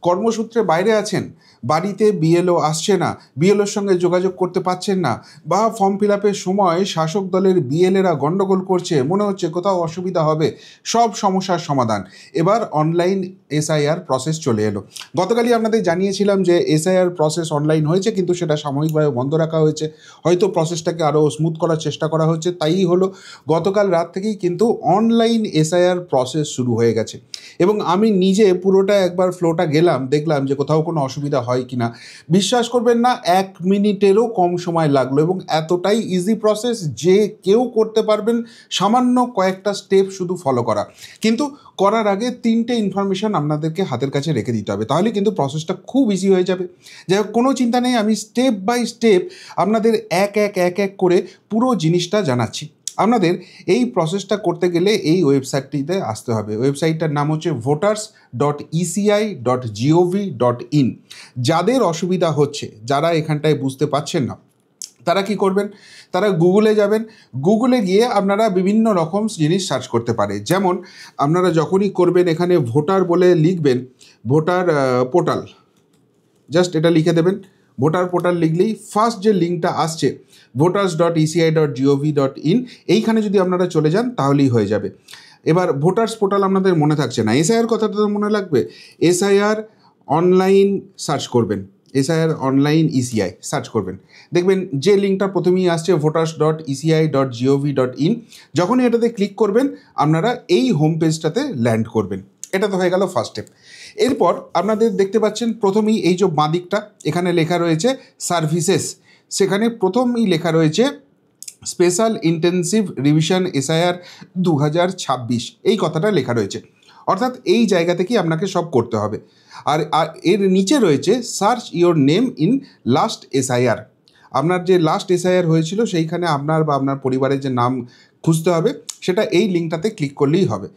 কর্মসূত্রে বাইরে আছেন, বাড়িতে বিএলও আসছে না, বিএলওর সঙ্গে যোগাযোগ করতে পারছেন না, বা ফর্ম ফিল আপের সময় শাসক দলের বিএলএরা গণ্ডগোল করছে, মনে হচ্ছে কোথাও অসুবিধা হবে, সব সমস্যার সমাধান এবার অনলাইন এসআইআর প্রসেস চলে এলো। গতকালই আপনাদের জানিয়েছিলাম যে এসআইআর প্রসেস অনলাইন হয়েছে, কিন্তু সেটা সাময়িকভাবে বন্ধ রাখা হয়েছে, হয়তো প্রসেসটাকে আরও স্মুথ করার চেষ্টা করা হচ্ছে। তাই হলো গতকাল রাত থেকেই কিন্তু অনলাইন এসআইআর প্রসেস শুরু হয়ে গেছে, এবং আমি নিজে পুরোটা একবার ফ্লোটা গেলাম, দেখলাম যে কোথাও কোনো অসুবিধা হয় কি না। বিশ্বাস করবেন না, 1 মিনিটেরও কম সময় লাগলো, এবং এতটাই ইজি প্রসেস যে কেউ করতে পারবেন, সামান্য কয়েকটা স্টেপ শুধু ফলো করা। কিন্তু করার আগে 3টে ইনফরমেশন আপনাদেরকে হাতের কাছে রেখে দিতে হবে, তাহলে কিন্তু প্রসেসটা খুব ইজি হয়ে যাবে। যাই হোক, কোনো চিন্তা নেই, আমি স্টেপ বাই স্টেপ আপনাদের এক এক করে পুরো জিনিসটা জানাচ্ছি। আপনাদের এই প্রসেসটা করতে গেলে এই ওয়েবসাইটটিতে আসতে হবে। ওয়েবসাইটটার নাম হচ্ছে voters.eci.gov.in। যাদের অসুবিধা হচ্ছে, যারা এখানটায় বুঝতে পারছেন না, তারা কি করবেন, তারা গুগলে যাবেন। গুগলে গিয়ে আপনারা বিভিন্ন রকম জিনিস সার্চ করতে পারে। যেমন আপনারা যখনই করবেন, এখানে ভোটার বলে লিখবেন, ভোটার পোর্টাল, জাস্ট এটা লিখে দেবেন। ভোটার পোর্টাল লিখলেই ফার্স্ট যে লিঙ্কটা আসছে voters.eci.gov.in, এইখানে যদি আপনারা চলে যান তাহলেই হয়ে যাবে। এবার ভোটার্স পোর্টাল আপনাদের মনে থাকছে না, এসআইআর কথাটা তো মনে লাগবে। এসআইআর অনলাইন সার্চ করবেন, এসআইআর অনলাইন ইসিআই সার্চ করবেন, দেখবেন যে লিঙ্কটা প্রথমেই আসছে voters.eci.gov.in। যখনই এটাতে ক্লিক করবেন, আপনারা এই হোম পেজটাতে ল্যান্ড করবেন। এটা তো হয়ে গেল ফার্স্ট স্টেপ। এরপর আপনাদের দেখতে পাচ্ছেন প্রথমেই এই যে বাঁ দিকটা, এখানে লেখা রয়েছে সার্ভিসেস, সেখানে প্রথমেই লেখা রয়েছে স্পেশাল ইন্টেন্সিভ রিভিশন এসআইআর 2026, এই কথাটা লেখা রয়েছে। অর্থাৎ এই জায়গা থেকেই আপনাকে সব করতে হবে। আর এর নিচে রয়েছে search your name in last SIR. আপনার যে লাস্ট এসআইআর হয়েছিল সেইখানে আপনার বা আপনার পরিবারের যে নাম খুঁজতে হবে, সেটা এই লিঙ্কটাতে ক্লিক করলেই হবে।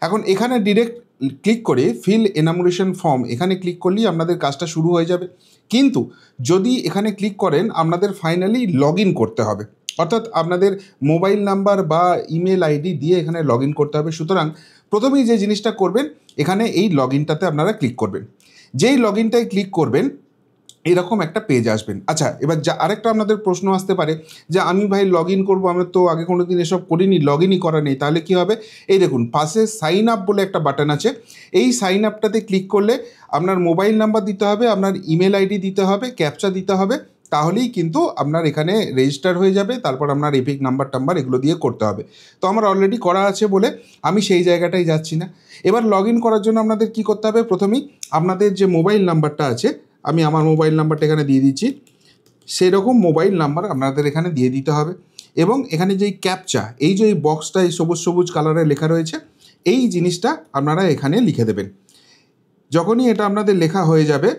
এখন এখানে ডিরেক্ট ক্লিক করে ফিল এনামুরেশন ফর্ম, এখানে ক্লিক করলেই আপনাদের কাজটা শুরু হয়ে যাবে। কিন্তু যদি এখানে ক্লিক করেন, আপনাদের ফাইনালি লগ ইন করতে হবে, অর্থাৎ আপনাদের মোবাইল নাম্বার বা ইমেল আইডি দিয়ে এখানে লগ ইন করতে হবে। সুতরাং প্রথমেই যে জিনিসটা করবেন, এখানে এই লগ ইনটাতে আপনারা ক্লিক করবেন। যেই লগ ইনটায় ক্লিক করবেন, এরকম একটা পেজ আসবেন। আচ্ছা, এবার আরেকটা আপনাদের প্রশ্ন আসতে পারে যে আমি ভাই লগ ইন করবো, আমি তো আগে কোনো দিন এসব করিনি, লগ ইনই করা নেই, তাহলে কী হবে? এই দেখুন পাশে সাইন আপ বলে একটা বাটন আছে, এই সাইন আপটাতে ক্লিক করলে আপনার মোবাইল নাম্বার দিতে হবে, আপনার ইমেল আইডি দিতে হবে, ক্যাপচা দিতে হবে, তাহলেই কিন্তু আপনার এখানে রেজিস্টার হয়ে যাবে। তারপর আপনার এপিক নাম্বার টাম্বার এগুলো দিয়ে করতে হবে। তো আমার অলরেডি করা আছে বলে আমি সেই জায়গাটায় যাচ্ছি না। এবার লগ ইন করার জন্য আপনাদের কী করতে হবে? প্রথমেই আপনাদের যে মোবাইল নাম্বারটা আছে, আমি আমার মোবাইল নাম্বারটা এখানে দিয়ে দিচ্ছি, সেরকম মোবাইল নাম্বার আপনাদের এখানে দিয়ে দিতে হবে। এবং এখানে যেই ক্যাপচা, এই যে এই বক্সটা এই সবুজ সবুজ কালারে লেখা রয়েছে, এই জিনিসটা আপনারা এখানে লিখে দেবেন। যখনই এটা আপনাদের লেখা হয়ে যাবে,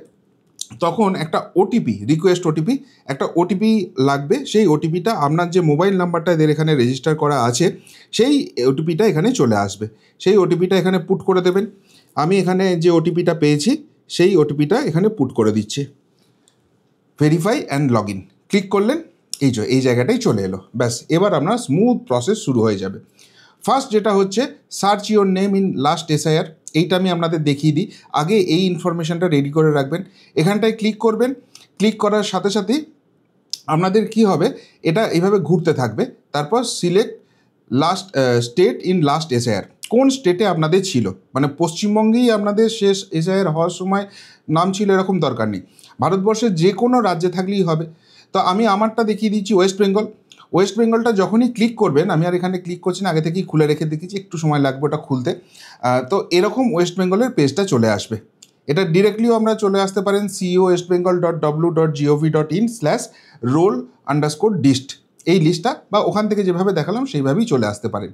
তখন একটা ওটিপি, রিকোয়েস্ট ওটিপি, একটা ওটিপি লাগবে। সেই ওটিপিটা আপনার যে মোবাইল নাম্বারটা এদের এখানে রেজিস্টার করা আছে, সেই ওটিপিটা এখানে চলে আসবে। সেই ওটিপিটা এখানে পুট করে দেবেন। আমি এখানে যে ওটিপিটা পেয়েছি, সেই ওটিপিটা এখানে পুট করে দিচ্ছি। Verify and log in click করলেন, এই জায়গাটাই চলে এলো। ব্যাস, এবার আপনার স্মুথ প্রসেস শুরু হয়ে যাবে। ফার্স্ট যেটা হচ্ছে search your name in last SIR, এইটা আমি আপনাদের দেখিয়ে দিই। আগে এই ইনফরমেশানটা রেডি করে রাখবেন। এখানটায় ক্লিক করবেন, ক্লিক করার সাথে সাথেই আপনাদের কি হবে, এটা এইভাবে ঘুরতে থাকবে। তারপর select last state in last SIR, কোন স্টেটে আপনাদের ছিল, মানে পশ্চিমবঙ্গেই আপনাদের শেষ এসআইআর হওয়ার সময় নাম ছিল এরকম দরকার নেই, ভারতবর্ষের যে কোনো রাজ্যে থাকলেই হবে। তো আমি আমারটা দেখিয়ে দিচ্ছি, ওয়েস্ট বেঙ্গল। ওয়েস্ট বেঙ্গলটা যখনই ক্লিক করবেন, আমি আর এখানে ক্লিক করছি না, আগে থেকেই খুলে রেখে দেখেছি, একটু সময় লাগবে ওটা খুলতে। তো এরকম ওয়েস্ট বেঙ্গলের পেজটা চলে আসবে। এটা ডিরেক্টলিও আমরা চলে আসতে পারেন coestbengal.w.gov.in/roll_dist, এই লিস্টটা, বা ওখান থেকে যেভাবে দেখালাম সেইভাবেই চলে আসতে পারেন।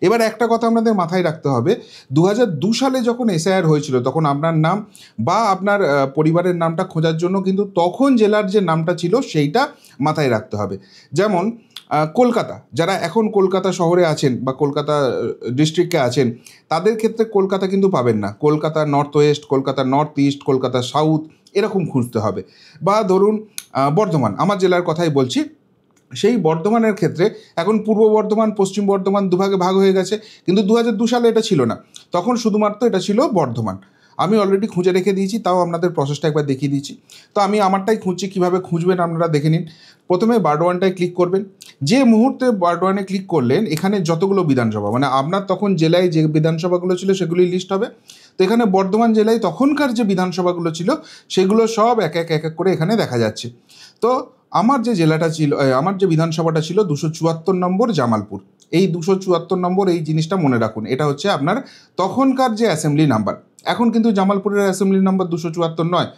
এবার একটা কথা আপনাদের মাথায় রাখতে হবে, 2002 সালে যখন এসআইআর হয়েছিল, তখন আপনার নাম বা আপনার পরিবারের নামটা খোঁজার জন্য কিন্তু তখন জেলার যে নামটা ছিল সেইটা মাথায় রাখতে হবে। যেমন কলকাতা, যারা এখন কলকাতা শহরে আছেন বা কলকাতা ডিস্ট্রিক্টে আছেন, তাদের ক্ষেত্রে কলকাতা কিন্তু পাবেন না। Kolkata north West, Kolkata north east, Kolkata south, এরকম খুঁজতে হবে। বা ধরুন বর্ধমান, আমার জেলার কথাই বলছি, সেই বর্ধমানের ক্ষেত্রে এখন পূর্ব বর্ধমান, পশ্চিম বর্ধমান দুভাগে ভাগ হয়ে গেছে, কিন্তু 2002 সালে এটা ছিল না, তখন শুধুমাত্র এটা ছিল বর্ধমান। আমি অলরেডি খুঁজে রেখে দিয়েছি, তাও আপনাদের প্রসেসটা একবার দেখিয়ে দিচ্ছি। তো আমি আমারটাই খুঁজছি, কীভাবে খুঁজবেন আপনারা দেখে নিন। প্রথমে বারডোয়ানটায় ক্লিক করবেন। যে মুহূর্তে বারডোয়ানে ক্লিক করলেন, এখানে যতগুলো বিধানসভা, মানে আপনার তখন জেলায় যে বিধানসভাগুলো ছিল সেগুলি লিস্ট হবে। তো এখানে বর্ধমান জেলায় তখনকার যে বিধানসভাগুলো ছিল সেগুলো সব এক এক করে এখানে দেখা যাচ্ছে। তো আমার যে জেলাটা ছিল, আমার যে বিধানসভাটা ছিল 274 নম্বর জামালপুর। এই 274 নম্বর, এই জিনিসটা মনে রাখুন, এটা হচ্ছে আপনার তখনকার যে অ্যাসেম্বলি নাম্বার। এখন কিন্তু জামালপুরের অ্যাসেম্বলি নাম্বার 274 নয়,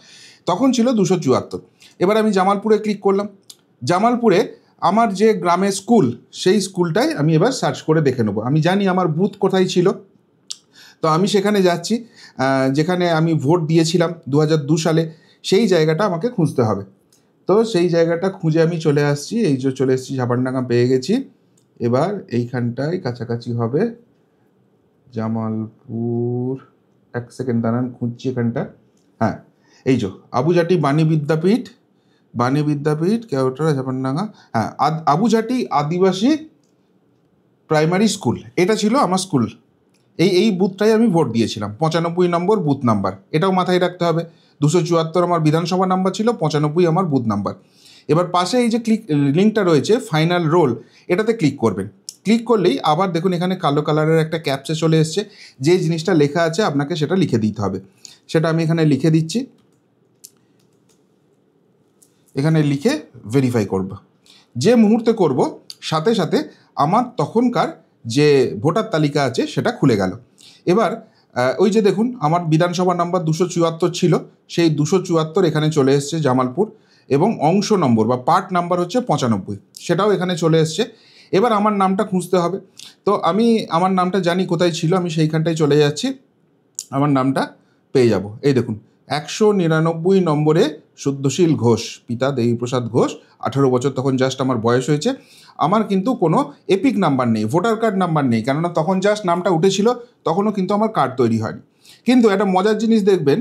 তখন ছিল 274। এবার আমি জামালপুরে ক্লিক করলাম। জামালপুরে আমার যে গ্রামে স্কুল, সেই স্কুলটাই আমি এবার সার্চ করে দেখে নেবো। আমি জানি আমার বুথ কোথায় ছিল, তো আমি সেখানে যাচ্ছি, যেখানে আমি ভোট দিয়েছিলাম 2002 সালে, সেই জায়গাটা আমাকে খুঁজতে হবে। তো সেই জায়গাটা খুঁজে আমি চলে আসছি, এই যে চলে এসেছি, ঝাপারডাঙ্গা পেয়ে গেছি। এবার এইখানটায় কাছাকাছি হবে জামালপুর, এক সেকেন্ড দাঁড়ান, খুঁজছি এখানটা। হ্যাঁ, এই যে আবুজাটি বাণী বিদ্যাপীঠ কেওটা ঝাপারডাঙ্গা, হ্যাঁ, আবুজাটি আদিবাসী প্রাইমারি স্কুল, এটা ছিল আমার স্কুল। এই বুথটাই আমি ভোট দিয়েছিলাম, 95 নম্বর বুথ নাম্বার, এটাও মাথায় রাখতে হবে। 274 আমার বিধানসভা নাম্বার ছিল, 95 আমার বুথ নাম্বার। এবার পাশে এই যে লিঙ্কটা রয়েছে ফাইনাল রোল, এটাতে ক্লিক করবেন। ক্লিক করলেই আবার দেখুন এখানে কালো কালারের একটা ক্যাপচা চলে এসছে। যে জিনিসটা লেখা আছে আপনাকে সেটা লিখে দিতে হবে, সেটা আমি এখানে লিখে দিচ্ছি। এখানে লিখে ভেরিফাই করব। যে মুহূর্তে করব, সাথে সাথে আমার তখনকার যে ভোটার তালিকা আছে সেটা খুলে গেল। এবার ওই যে দেখুন আমার বিধানসভা নাম্বার 274 ছিল, সেই 274 এখানে চলে এসছে জামালপুর, এবং অংশ নম্বর বা পার্ট নাম্বার হচ্ছে 95, সেটাও এখানে চলে এসছে। এবার আমার নামটা খুঁজতে হবে। তো আমি আমার নামটা জানি কোথায় ছিল, আমি সেইখানটায় চলে যাচ্ছি, আমার নামটা পেয়ে যাব। এই দেখুন 199 নম্বরে শুদ্ধশীল ঘোষ, পিতা দেবীপ্রসাদ ঘোষ, 18 বছর তখন জাস্ট আমার বয়স হয়েছে। আমার কিন্তু কোনো এপিক নাম্বার নেই, ভোটার কার্ড নাম্বার নেই, কেননা তখন জাস্ট নামটা উঠেছিল, তখনও কিন্তু আমার কার্ড তৈরি হয়নি। কিন্তু একটা মজার জিনিস দেখবেন,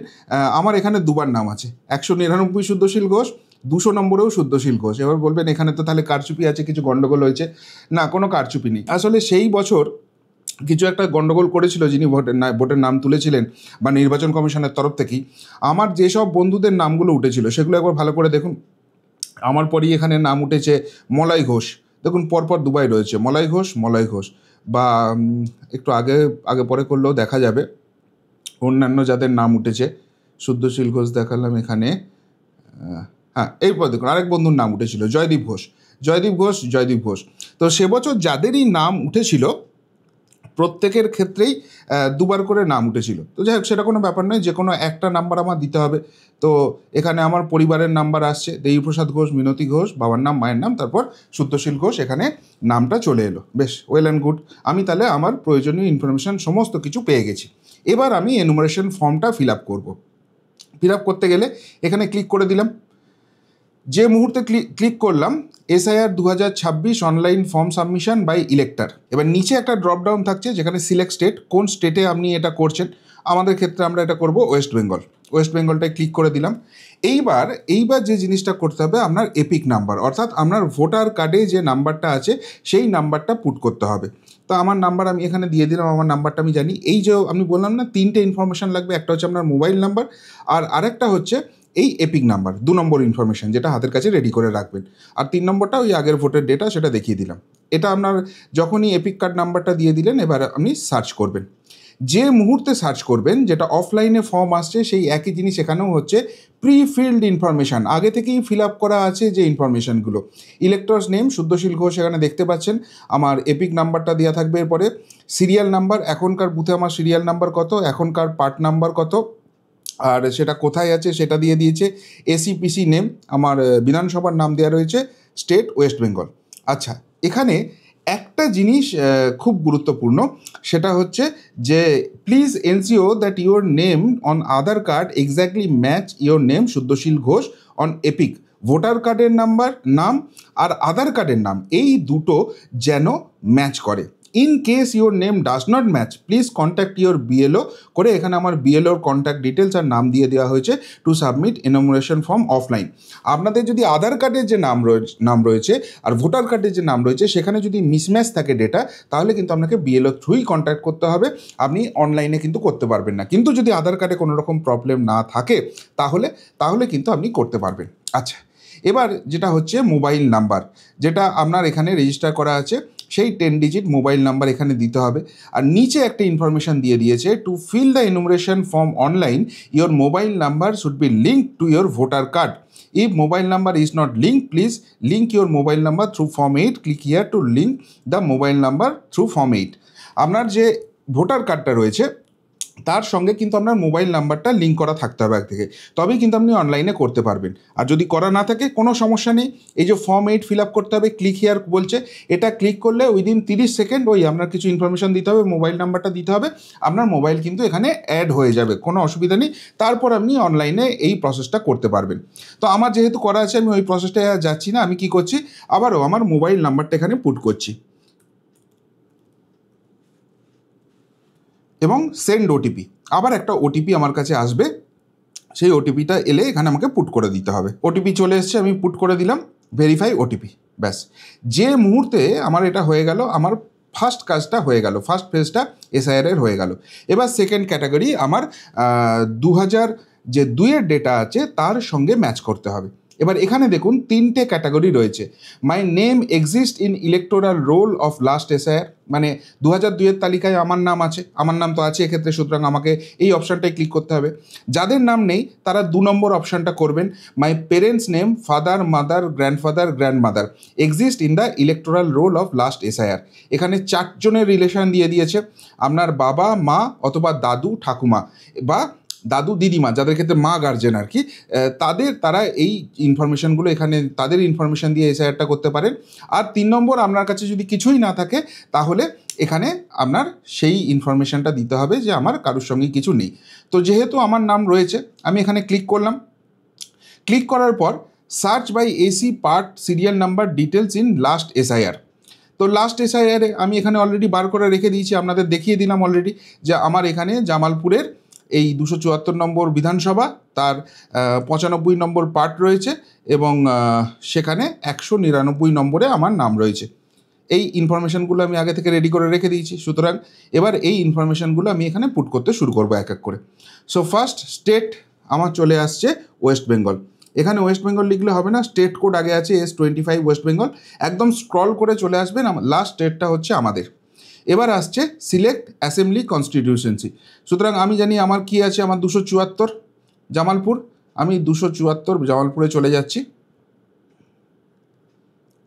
আমার এখানে দুবার নাম আছে, 199 শুদ্ধশীল ঘোষ, 200 নম্বরেও শুদ্ধশীল ঘোষ। এবার বলবেন এখানে তো তাহলে কারচুপি আছে, কিছু গণ্ডগোল হয়েছে। না, কোনো কারচুপি নেই। আসলে সেই বছর কিছু একটা গণ্ডগোল করেছিল যিনি ভোটের নাম তুলেছিলেন, বা নির্বাচন কমিশনের তরফ থেকেই। আমার যেসব বন্ধুদের নামগুলো উঠেছিল সেগুলো একবার ভালো করে দেখুন। আমার পরই এখানে নাম উঠেছে মলয় ঘোষ, দেখুন পরপর দুবাই রয়েছে মলয় ঘোষ, বা একটু আগে পরে করলেও দেখা যাবে অন্যান্য যাদের নাম উঠেছে। শুদ্ধশীল ঘোষ দেখালাম এখানে, হ্যাঁ, এরপর দেখুন আরেক বন্ধুর নাম উঠেছিল জয়দীপ ঘোষ। তো সে বছর যাদেরই নাম উঠেছিল প্রত্যেকের ক্ষেত্রেই দুবার করে নাম উঠেছিল। তো যাই হোক, সেটা কোনো ব্যাপার নয়, যে কোনো একটা নাম্বার আমার দিতে হবে। তো এখানে আমার পরিবারের নাম্বার আসছে, দেবীপ্রসাদ ঘোষ, মিনতি ঘোষ, বাবার নাম, মায়ের নাম, তারপর শুদ্ধশীল ঘোষ, এখানে নামটা চলে এলো। বেশ, ওয়েল অ্যান্ড গুড। আমি তাহলে আমার প্রয়োজনীয় ইনফরমেশান সমস্ত কিছু পেয়ে গেছি। এবার আমি এনুমারেশন ফর্মটা ফিল আপ করবো। ফিল আপ করতে গেলে এখানে ক্লিক করে দিলাম। যে মুহূর্তে ক্লিক করলাম, SIR 2026 online form submission by elector. এবার নিচে একটা ড্রপডাউন থাকছে যেখানে সিলেক্ট স্টেট, কোন স্টেটে আপনি এটা করছেন। আমাদের ক্ষেত্রে আমরা এটা করব ওয়েস্ট বেঙ্গলটায় ক্লিক করে দিলাম। এইবার যে জিনিসটা করতে হবে, আপনার এপিক নাম্বার, অর্থাৎ আপনার ভোটার কার্ডে যে নাম্বারটা আছে সেই নাম্বারটা পুট করতে হবে। তো আমার নাম্বার আমি এখানে দিয়ে দিলাম, আমার নাম্বারটা আমি জানি। এই যে আমি বললাম না 3টে ইনফরমেশান লাগবে, একটা হচ্ছে আপনার মোবাইল নাম্বার, আর আরেকটা হচ্ছে এই এপিক নাম্বার, 2 নম্বর ইনফরমেশান, যেটা হাতের কাছে রেডি করে রাখবেন। আর 3 নম্বরটা ওই আগের ভোটের ডেটা, সেটা দেখিয়ে দিলাম। এটা আপনার যখনই এপিক কার্ড নাম্বারটা দিয়ে দিলেন, এবার আপনি সার্চ করবেন। যে মুহূর্তে সার্চ করবেন, যেটা অফলাইনে ফর্ম আসছে সেই একই জিনিস এখানেও হচ্ছে, প্রি ফিল্ড ইনফরমেশান, আগে থেকেই ফিল আপ করা আছে যে ইনফরমেশানগুলো। ইলেক্টরস নেম শুদ্ধশীল ঘোষ এখানে দেখতে পাচ্ছেন, আমার এপিক নাম্বারটা দেওয়া থাকবে। এরপরে সিরিয়াল নাম্বার, এখনকার বুথে আমার সিরিয়াল নাম্বার কত, এখনকার পার্ট নাম্বার কত, আর সেটা কোথায় আছে সেটা দিয়ে দিয়েছে। এসিপিসি নেম, আমার বিধানসভার নাম দেওয়া রয়েছে, স্টেট ওয়েস্ট বেঙ্গল। আচ্ছা, এখানে একটা জিনিস খুব গুরুত্বপূর্ণ, সেটা হচ্ছে যে please ensure that your name on Aadhaar card exactly match your name Suddhashil Ghosh on epic. Voter কার্ডের নাম আর আধার কার্ডের নাম, এই দুটো যেন ম্যাচ করে। In case your name does not match please contact your BLO করে এখানে আমার বিএলওর কন্ট্যাক্ট ডিটেলস আর নাম দিয়ে দেওয়া হয়েছে to submit enumeration form offline. আপনাদের যদি আধার কার্ডের যে নাম রয়েছে আর ভোটার কার্ডের যে নাম রয়েছে সেখানে যদি মিসম্যাচ থাকে ডেটা, তাহলে কিন্তু আপনাকে বিএলও থ্রুই কন্ট্যাক্ট করতে হবে, আপনি অনলাইনে কিন্তু করতে পারবেন না। কিন্তু যদি আধার কার্ডে কোনো রকম প্রবলেম না থাকে তাহলে কিন্তু আপনি করতে পারবেন। আচ্ছা, এবার যেটা হচ্ছে মোবাইল নাম্বার, যেটা আপনার এখানে রেজিস্টার করা আছে সেই 10 ডিজিট মোবাইল নাম্বার এখানে দিতে হবে। আর নিচে একটা ইনফরমেশান দিয়ে দিয়েছে, to fill the enumeration form online your mobile number should be linked to your voter card. If mobile number is not linked, please link your mobile number through Form 8. Click here to link the mobile number through Form 8. আপনার যে voter কার্ডটা রয়েছে তার সঙ্গে কিন্তু আপনার mobile নাম্বারটা link করা থাকতে হবে আগে থেকে, তবেই কিন্তু আপনি অনলাইনে করতে পারবেন। আর যদি করা না থাকে কোনো সমস্যা নেই, এই যে Form 8 ফিল আপ করতে হবে, ক্লিক হিয়ার বলছে, এটা ক্লিক করলে উইদিন 30 সেকেন্ড আপনার কিছু ইনফরমেশান দিতে হবে, মোবাইল নাম্বারটা দিতে হবে, আপনার মোবাইল কিন্তু এখানে অ্যাড হয়ে যাবে, কোনো অসুবিধা নেই। তারপর আপনি অনলাইনে এই প্রসেসটা করতে পারবেন। তো আমার যেহেতু করা আছে আমি ওই প্রসেসটা যাচ্ছি না, আমি কি করছি, আবারও আমার মোবাইল নাম্বারটা এখানে পুট করছি এবং সেন্ড ওটিপি। আবার একটা ওটিপি আমার কাছে আসবে, সেই ওটিপিটা এলে এখানে আমাকে পুট করে দিতে হবে। ওটিপি চলে এসছে, আমি পুট করে দিলাম, ভেরিফাই ওটিপি। ব্যাস, যে মুহূর্তে আমার এটা হয়ে গেল, আমার ফার্স্ট কাজটা হয়ে গেল, ফার্স্ট ফেজটা এসআইআর হয়ে গেল। এবার সেকেন্ড ক্যাটাগরি আমার 2002-এর ডেটা আছে তার সঙ্গে ম্যাচ করতে হবে। এবার এখানে দেখুন 3টে ক্যাটাগরি রয়েছে। মাই name exist in electoral role of last SIR, মানে 2002-এর তালিকায় আমার নাম আছে, আমার নাম তো আছে এক্ষেত্রে, সুতরাং আমাকে এই অপশানটায় ক্লিক করতে হবে। যাদের নাম নেই তারা 2 নম্বর অপশানটা করবেন, my parents name father mother grandfather grandmother exist in the electoral role of last SIR. এখানে 4 জনের রিলেশন দিয়ে দিয়েছে, আপনার বাবা মা অথবা দাদু ঠাকুমা বা দাদু দিদিমা, যাদের ক্ষেত্রে মা গার্জেন আর কি, তারা এই ইনফরমেশানগুলো এখানে তাদের ইনফরমেশান দিয়ে এসআইআরটা করতে পারেন। আর 3 নম্বর, আপনার কাছে যদি কিছুই না থাকে তাহলে এখানে আপনার সেই ইনফরমেশানটা দিতে হবে যে আমার কারোর সঙ্গে কিছু নেই। তো যেহেতু আমার নাম রয়েছে আমি এখানে ক্লিক করলাম। ক্লিক করার পর search by AC part serial number details in last SIR. তো লাস্ট এসআইআরে আমি এখানে অলরেডি বার করে রেখে দিয়েছি, আপনাদের দেখিয়ে দিলাম অলরেডি যে আমার এখানে জামালপুরের এই 274 নম্বর বিধানসভা, তার 95 নম্বর পার্ট রয়েছে এবং সেখানে 199 নম্বরে আমার নাম রয়েছে। এই ইনফরমেশানগুলো আমি আগে থেকে রেডি করে রেখে দিয়েছি, সুতরাং এবার এই ইনফরমেশানগুলো আমি এখানে পুট করতে শুরু করবো এক এক করে। সো ফার্স্ট স্টেট আমার চলে আসছে ওয়েস্ট বেঙ্গল। এখানে ওয়েস্ট বেঙ্গল লিখলে হবে না, স্টেট কোড আগে আছে S25 ওয়েস্ট বেঙ্গল, একদম স্ক্রল করে চলে আসবেন, লাস্ট স্টেটটা হচ্ছে আমাদের। এবার আসছে সিলেক্ট অ্যাসেম্বলি কনস্টিটিউশনসি, সুতরাং আমি জানি আমার কি আছে, আমার 274 জামালপুর, আমি 274 জামালপুরে চলে যাচ্ছি।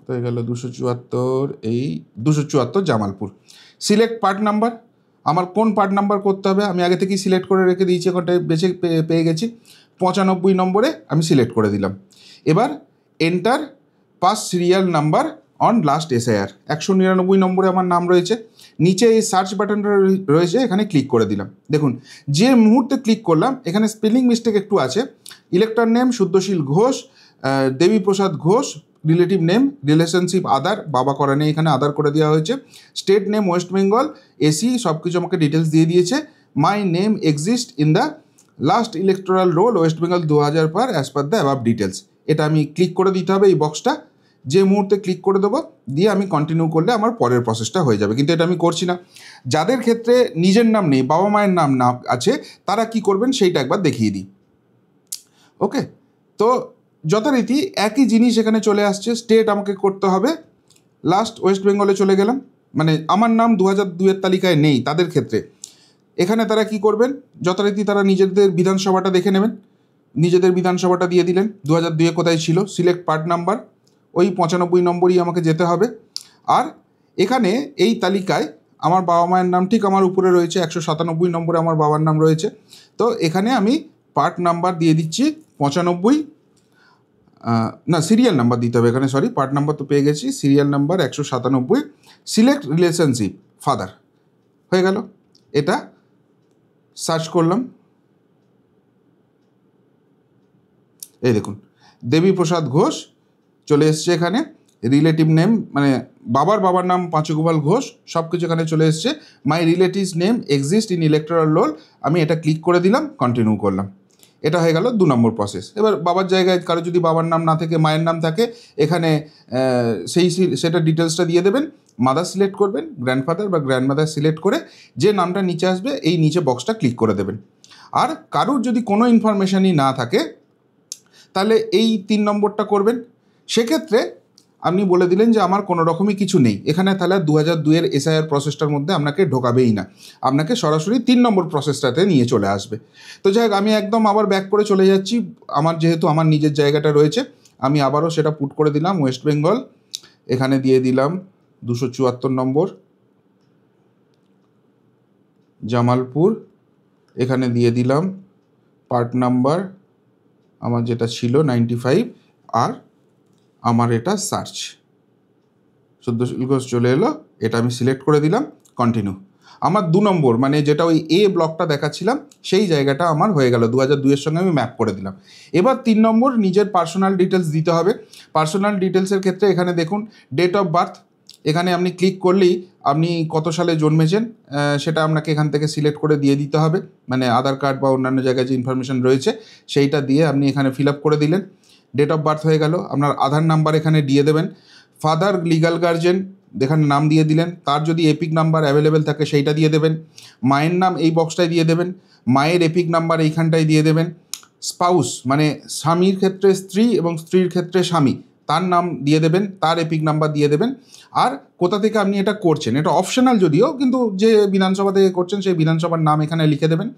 হয়ে গেল 274, এই 274 জামালপুর। সিলেক্ট পার্ট নাম্বার, আমার কোন পার্ট নাম্বার করতে হবে আমি আগে থেকেই সিলেক্ট করে রেখে দিয়েছি, ওখানটায় বেছে পেয়ে গেছি, 95 নম্বরে আমি সিলেক্ট করে দিলাম। এবার enter pass serial number on last SIR, 199 নম্বরে আমার নাম রয়েছে। নিচে এই সার্চ বাটনটা রয়েছে, এখানে ক্লিক করে দিলাম। দেখুন যে মুহূর্তে ক্লিক করলাম এখানে স্পেলিং মিস্টেক একটু আছে। Elector name Suddhashil Ghosh, Debiprasad Ghosh, relative name relationship other, বাবা করা নেই, এখানে আদার করে দেওয়া হয়েছে। State name West Bengal, AC সব কিছু আমাকে ডিটেলস দিয়ে দিয়েছে। My name exist in the last electoral roll West Bengal 2000 per as per the above details, এটা আমি ক্লিক করে দিতে হবে এই বক্সটা। যে মুহূর্তে ক্লিক করে দেবো দিয়ে আমি কন্টিনিউ করলে আমার পরের প্রসেসটা হয়ে যাবে, কিন্তু এটা আমি করছি না। যাদের ক্ষেত্রে নিজের নাম নেই, বাবা মায়ের নাম আছে, তারা কি করবেন সেইটা একবার দেখিয়ে দিই। ওকে, তো যথারীতি একই জিনিস এখানে চলে আসছে। স্টেট আমাকে করতে হবে, লাস্ট ওয়েস্ট বেঙ্গলে চলে গেলাম, মানে আমার নাম 2002-এর তালিকায় নেই তাদের ক্ষেত্রে। এখানে তারা কি করবেন, যথারীতি তারা নিজেদের বিধানসভাটা দেখে নেবেন, নিজেদের বিধানসভাটা দিয়ে দিলেন, 2002-এ কোথায় ছিল, সিলেক্ট পার্ট নাম্বার, ওই 95 নম্বরই আমাকে যেতে হবে। আর এখানে এই তালিকায় আমার বাবা মায়ের নাম ঠিক আমার উপরে রয়েছে, 197 নম্বরে আমার বাবার নাম রয়েছে। তো এখানে আমি পার্ট নাম্বার দিয়ে দিচ্ছি 95, না সিরিয়াল নাম্বার দিতে হবে এখানে, সরি পার্ট নাম্বার তো পেয়ে গেছি, serial number 197। Select relationship father হয়ে গেল, এটা সার্চ করলাম, এই দেখুন দেবীপ্রসাদ ঘোষ চলে এসছে এখানে। রিলেটিভ নেম মানে বাবার নাম পাঁচুগোপাল ঘোষ, সব কিছু এখানে চলে এসছে। মাই relatives name exist in electoral role, আমি এটা ক্লিক করে দিলাম, কন্টিনিউ করলাম। এটা হয়ে গেল 2 নম্বর প্রসেস। এবার বাবার জায়গায় কারো যদি বাবার নাম না থাকে, মায়ের নাম থাকে, এখানে সেটা ডিটেলসটা দিয়ে দেবেন। মাদার সিলেক্ট করবেন, গ্র্যান্ডফাদার বা গ্র্যান্ডমাদার সিলেক্ট করে যে নামটা নিচে আসবে এই নিচে বক্সটা ক্লিক করে দেবেন। আর কারোর যদি কোনো ইনফরমেশানই না থাকে তাহলে এই 3 নম্বরটা করবেন। সেক্ষেত্রে আপনি বলে দিলেন যে আমার কোনো রকমই কিছু নেই এখানে, তাহলে 2002-এর এসআইআর প্রসেসটার মধ্যে আপনাকে ঢোকাবেই না, আপনাকে সরাসরি 3 নম্বর প্রসেসটাতে নিয়ে চলে আসবে। তো যাই হোক, আমি একদম আবার ব্যাক করে চলে যাচ্ছি। আমার যেহেতু আমার নিজের জায়গাটা রয়েছে, আমি আবারও সেটা পুট করে দিলাম ওয়েস্ট বেঙ্গল, এখানে দিয়ে দিলাম 274 নম্বর, জামালপুর, এখানে দিয়ে দিলাম পার্ট নাম্বার আমার যেটা ছিল 95, আর আমার এটা সার্চ 14 ঘোষ চলে এলো, এটা আমি সিলেক্ট করে দিলাম, কন্টিনিউ। আমার 2 নম্বর মানে যেটা ওই এ ব্লকটা দেখাচ্ছিলাম সেই জায়গাটা আমার হয়ে গেল, 2002-এর সঙ্গে আমি ম্যাপ করে দিলাম। এবার 3 নম্বর নিজের পার্সোনাল ডিটেলস দিতে হবে। পার্সোনাল ডিটেলসের ক্ষেত্রে এখানে দেখুন ডেট অফ বার্থ, এখানে আপনি ক্লিক করলেই আপনি কত সালে জন্মেছেন সেটা আপনাকে এখান থেকে সিলেক্ট করে দিয়ে দিতে হবে, মানে আধার কার্ড বা অন্যান্য জায়গায় যে ইনফরমেশান রয়েছে সেইটা দিয়ে আপনি এখানে ফিল আপ করে দিলেন। ডেট অফ বার্থ হয়ে গেল, আপনার আধার নাম্বার এখানে দিয়ে দেবেন। ফাদার লিগাল গার্জেন এখানে নাম দিয়ে দিলেন, তার যদি এপিক নাম্বার অ্যাভেলেবেল থাকে সেইটা দিয়ে দেবেন। মায়ের নাম এই বক্সটায় দিয়ে দেবেন, মায়ের এপিক নাম্বার এইখানটায় দিয়ে দেবেন। স্পাউস মানে স্বামীর ক্ষেত্রে স্ত্রী এবং স্ত্রীর ক্ষেত্রে স্বামী, তার নাম দিয়ে দেবেন, তার এপিক নাম্বার দিয়ে দেবেন। আর কোথা থেকে আপনি এটা করছেন, এটা অপশনাল যদিও, কিন্তু যে বিধানসভা থেকে করছেন সেই বিধানসভার নাম এখানে লিখে দেবেন।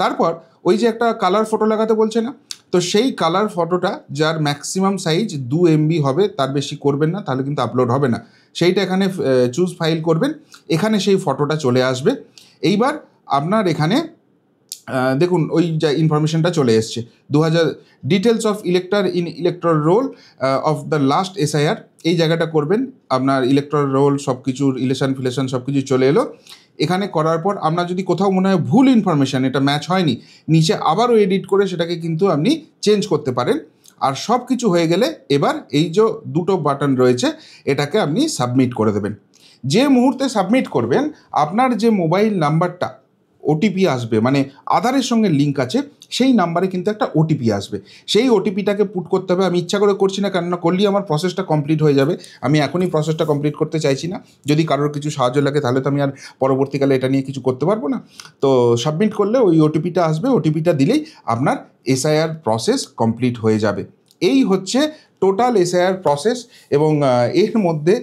তারপর ওই যে একটা কালার ফটো লাগাতে বলছে না, তো সেই কালার ফটোটা যার ম্যাক্সিমাম সাইজ 2 MB হবে, তার বেশি করবেন না, তাহলে কিন্তু আপলোড হবে না। সেইটা এখানে চুজ ফাইল করবেন, এখানে সেই ফটোটা চলে আসবে। এইবার আপনার এখানে দেখুন ওই যা ইনফরমেশনটা চলে এসছে 2000 details of elector in electoral roll of the last SIR, এই জায়গাটা করবেন। আপনার ইলেকট্রাল রোল সব কিছুর ইলেকশন সব কিছু চলে এলো। এখানে করার পর আপনার যদি কোথাও মনে হয় ভুল ইনফরমেশান, এটা ম্যাচ হয়নি, নিচে আবারও এডিট করে সেটাকে কিন্তু আপনি চেঞ্জ করতে পারেন। আর সব কিছু হয়ে গেলে এবার এই যে 2টো বাটন রয়েছে এটাকে আপনি সাবমিট করে দেবেন। যে মুহূর্তে সাবমিট করবেন আপনার যে মোবাইল নাম্বারটা ওটিপি আসবে, মানে আধারের সঙ্গে লিঙ্ক আছে, সেই নাম্বারে কিন্তু একটা ওটিপি আসবে। সেই ওটিপিটাকে পুট করতে হবে। আমি ইচ্ছা করে করছি না, কেননা করলেই আমার প্রসেসটা কমপ্লিট হয়ে যাবে। আমি এখনই প্রসেসটা কমপ্লিট করতে চাইছি না। যদি কারোর কিছু সাহায্য লাগে তাহলে তো আমি আর পরবর্তীকালে এটা নিয়ে কিছু করতে পারবো না। তো সাবমিট করলে ওই ওটিপিটা আসবে, ওটিপিটা দিলেই আপনার এসআইআর প্রসেস কমপ্লিট হয়ে যাবে। এই হচ্ছে টোটাল এসআইআর প্রসেস, এবং এর মধ্যে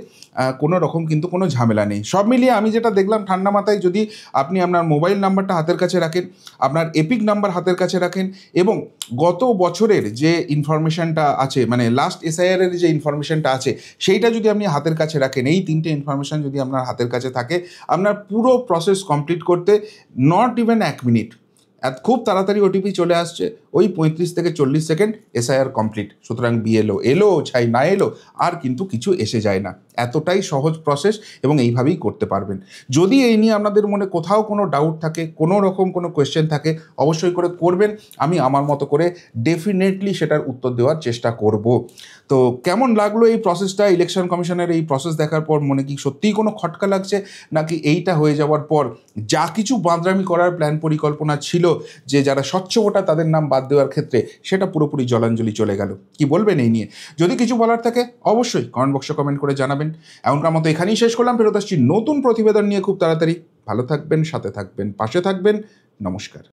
কোনো রকম কিন্তু কোনো ঝামেলা নেই। সব মিলিয়ে আমি যেটা দেখলাম ঠান্ডা মাথায়, যদি আপনি আপনার মোবাইল নাম্বারটা হাতের কাছে রাখেন, আপনার এপিক নাম্বার হাতের কাছে রাখেন, এবং গত বছরের যে ইনফরমেশানটা আছে, মানে লাস্ট এসআইআরের যে ইনফরমেশানটা আছে, সেইটা যদি আপনি হাতের কাছে রাখেন, এই 3টে ইনফরমেশান যদি আপনার হাতের কাছে থাকে, আপনার পুরো প্রসেস কমপ্লিট করতে নট ইভেন 1 মিনিট, খুব তাড়াতাড়ি ওটিপি চলে আসছে, ওই 35 থেকে 40 সেকেন্ড এসআইআর কমপ্লিট। সুতরাং বিএলও এলো ছাই না এলো আর কিন্তু কিছু এসে যায় না, এতটাই সহজ প্রসেস, এবং এইভাবেই করতে পারবেন। যদি এই নিয়ে আপনাদের মনে কোথাও কোনো ডাউট থাকে, কোনো রকম কোনো কোয়েশ্চেন থাকে, অবশ্যই করে করবেন। আমি আমার মতো করে ডেফিনেটলি সেটার উত্তর দেওয়ার চেষ্টা করব। তো কেমন লাগলো এই প্রসেসটা, ইলেকশন কমিশনের এই প্রসেস দেখার পর মনে কি সত্যিই কোনো খটকা লাগছে, নাকি এইটা হয়ে যাওয়ার পর যা কিছু বাঁদরামি করার প্ল্যান পরিকল্পনা ছিল, যে যারা স্বচ্ছ ভোটার তাদের নাম বাদ দেওয়ার ক্ষেত্রে, সেটা পুরোপুরি জলাঞ্জলি চলে গেল? কি বলবেন এই নিয়ে? যদি কিছু বলার থাকে অবশ্যই কমেন্ট বক্সে কমেন্ট করে জানাবেন। এমনকার মতো এখানেই শেষ করলাম, ফেরত আসছি নতুন প্রতিবেদন নিয়ে খুব তাড়াতাড়ি। ভালো থাকবেন, সাথে থাকবেন, পাশে থাকবেন। নমস্কার।